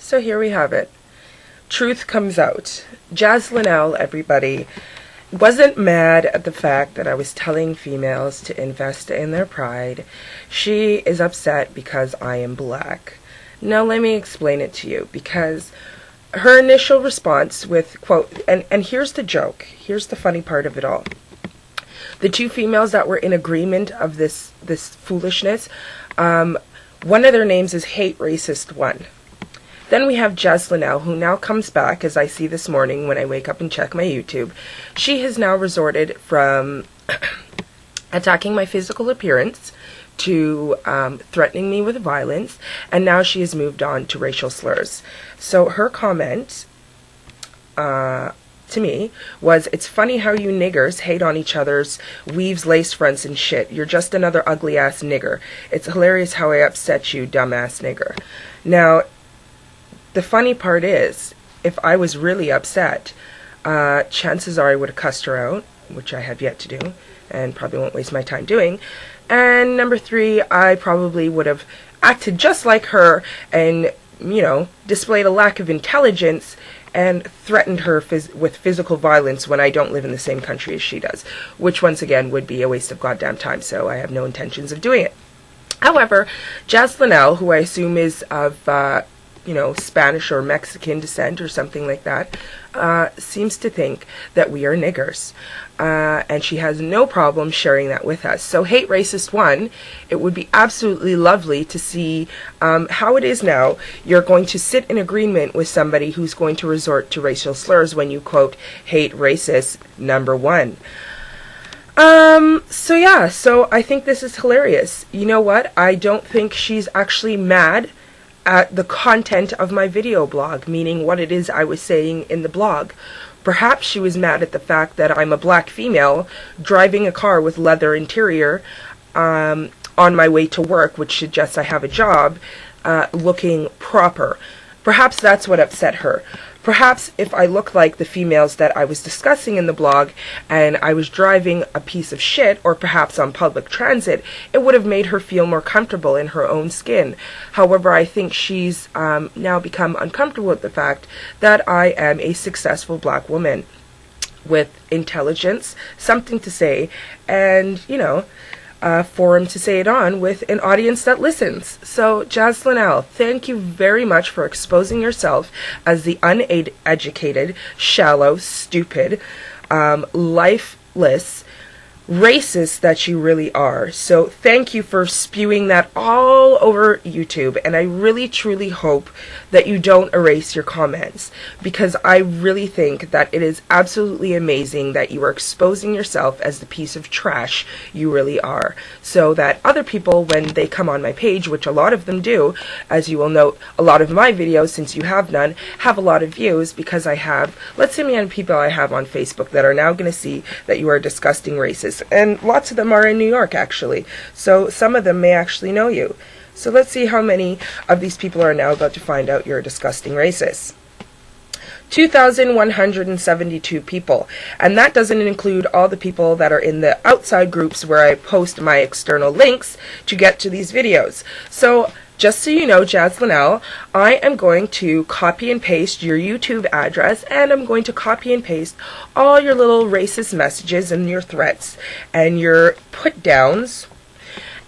So here we have it. Truth comes out. Jaslinielle, everybody, wasn't mad at the fact that I was telling females to invest in their pride. She is upset because I am black. Now let me explain it to you, because her initial response with, quote, and here's the joke, here's the funny part of it all. The two females that were in agreement of this foolishness, one of their names is Hate Racist 1. Then we have Jaslinielle, who now comes back, as I see this morning when I wake up and check my YouTube. She has now resorted from attacking my physical appearance to threatening me with violence, and now she has moved on to racial slurs. So her comment to me was, "It's funny how you niggers hate on each other's weaves, lace fronts, and shit. You're just another ugly-ass nigger. It's hilarious how I upset you, dumbass nigger." Now, the funny part is, if I was really upset, chances are I would have cussed her out, which I have yet to do, and probably won't waste my time doing. And number 3, I probably would have acted just like her and, you know, displayed a lack of intelligence and threatened her with physical violence when I don't live in the same country as she does, which once again would be a waste of goddamn time, so I have no intentions of doing it. However, Jaslinielle, who I assume is of Spanish or Mexican descent or something like that, seems to think that we are niggers. And she has no problem sharing that with us. So Hate Racist 1, it would be absolutely lovely to see how it is now you're going to sit in agreement with somebody who's going to resort to racial slurs when you quote Hate Racist number 1. So I think this is hilarious. You know what? I don't think she's actually mad at the content of my video blog, meaning what it is I was saying in the blog. Perhaps she was mad at the fact that I'm a black female driving a car with leather interior on my way to work, which suggests I have a job, looking proper. Perhaps that's what upset her. Perhaps if I look like the females that I was discussing in the blog and I was driving a piece of shit, or perhaps on public transit, it would have made her feel more comfortable in her own skin. However, I think she's now become uncomfortable with the fact that I am a successful black woman with intelligence, something to say, and, forum to say it on with an audience that listens. So, Jaslinielle, thank you very much for exposing yourself as the uneducated, shallow, stupid, lifeless, racist that you really are. So thank you for spewing that all over YouTube, and I really truly hope that you don't erase your comments, because I really think that it is absolutely amazing that you are exposing yourself as the piece of trash you really are, so that other people, when they come on my page, which a lot of them do, as you will note, a lot of my videos, since you have none, have a lot of views, because I have, let's see how many people I have on Facebook that are now going to see that you are disgusting racist. And lots of them are in New York, actually. So some of them may actually know you. So let's see how many of these people are now about to find out you're a disgusting racist. 2,172 people. And that doesn't include all the people that are in the outside groups where I post my external links to get to these videos. So just so you know, Jaslinielle, I am going to copy and paste your YouTube address, and I'm going to copy and paste all your little racist messages and your threats and your put-downs,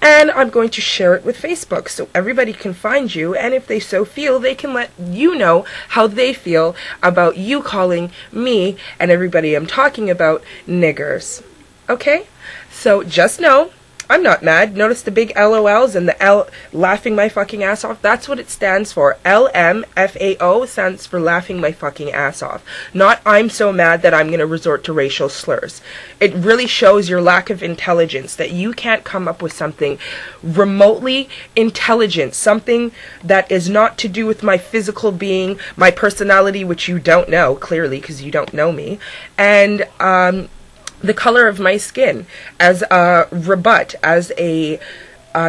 and I'm going to share it with Facebook so everybody can find you, and if they so feel, they can let you know how they feel about you calling me and everybody I'm talking about niggers. Okay? So just know, I'm not mad. Notice the big LOLs and the L laughing my fucking ass off? That's what it stands for. LMFAO stands for laughing my fucking ass off. Not I'm so mad that I'm going to resort to racial slurs. It really shows your lack of intelligence, that you can't come up with something remotely intelligent, something that is not to do with my physical being, my personality, which you don't know, clearly, because you don't know me, and the color of my skin as a rebut, as a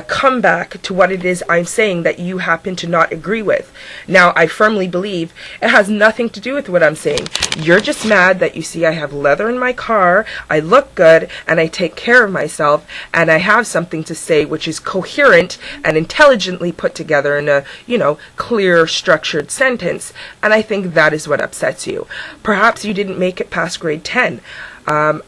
comeback to what it is I'm saying that you happen to not agree with. Now, I firmly believe it has nothing to do with what I'm saying. You're just mad that you see I have leather in my car, I look good, and I take care of myself, and I have something to say which is coherent and intelligently put together in a, clear, structured sentence. And I think that is what upsets you. Perhaps you didn't make it past grade 10.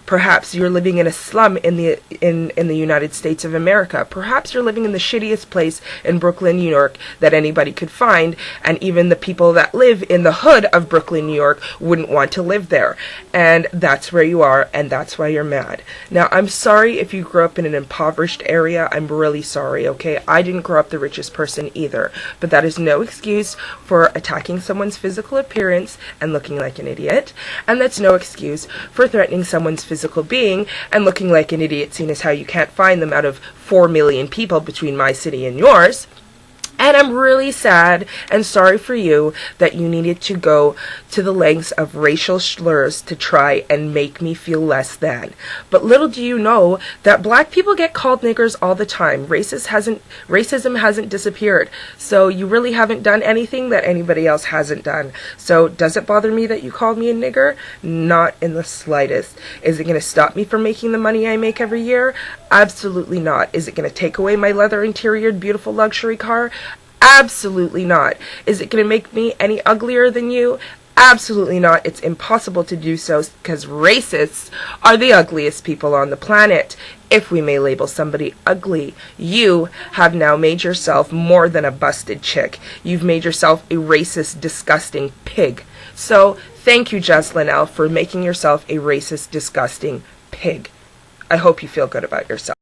Perhaps you're living in a slum in the United States of America. Perhaps you're living in the shittiest place in Brooklyn, New York that anybody could find, and even the people that live in the hood of Brooklyn, New York wouldn't want to live there. And that's where you are, and that's why you're mad. Now, I'm sorry if you grew up in an impoverished area. I'm really sorry, okay? I didn't grow up the richest person either, but that is no excuse for attacking someone's physical appearance and looking like an idiot, and that's no excuse for threatening someone's physical being and looking like an idiot, seeing as how you can't find them out of 4 million people between my city and yours. And I'm really sad and sorry for you that you needed to go to the lengths of racial slurs to try and make me feel less than. But little do you know that black people get called niggers all the time. Racism hasn't disappeared. So you really haven't done anything that anybody else hasn't done. So does it bother me that you called me a nigger? Not in the slightest. Is it going to stop me from making the money I make every year? Absolutely not. Is it going to take away my leather interior, beautiful luxury car? Absolutely not. Is it going to make me any uglier than you? Absolutely not. It's impossible to do so because racists are the ugliest people on the planet. If we may label somebody ugly, you have now made yourself more than a busted chick. You've made yourself a racist, disgusting pig. So thank you, Jaslinielle, for making yourself a racist, disgusting pig. I hope you feel good about yourself.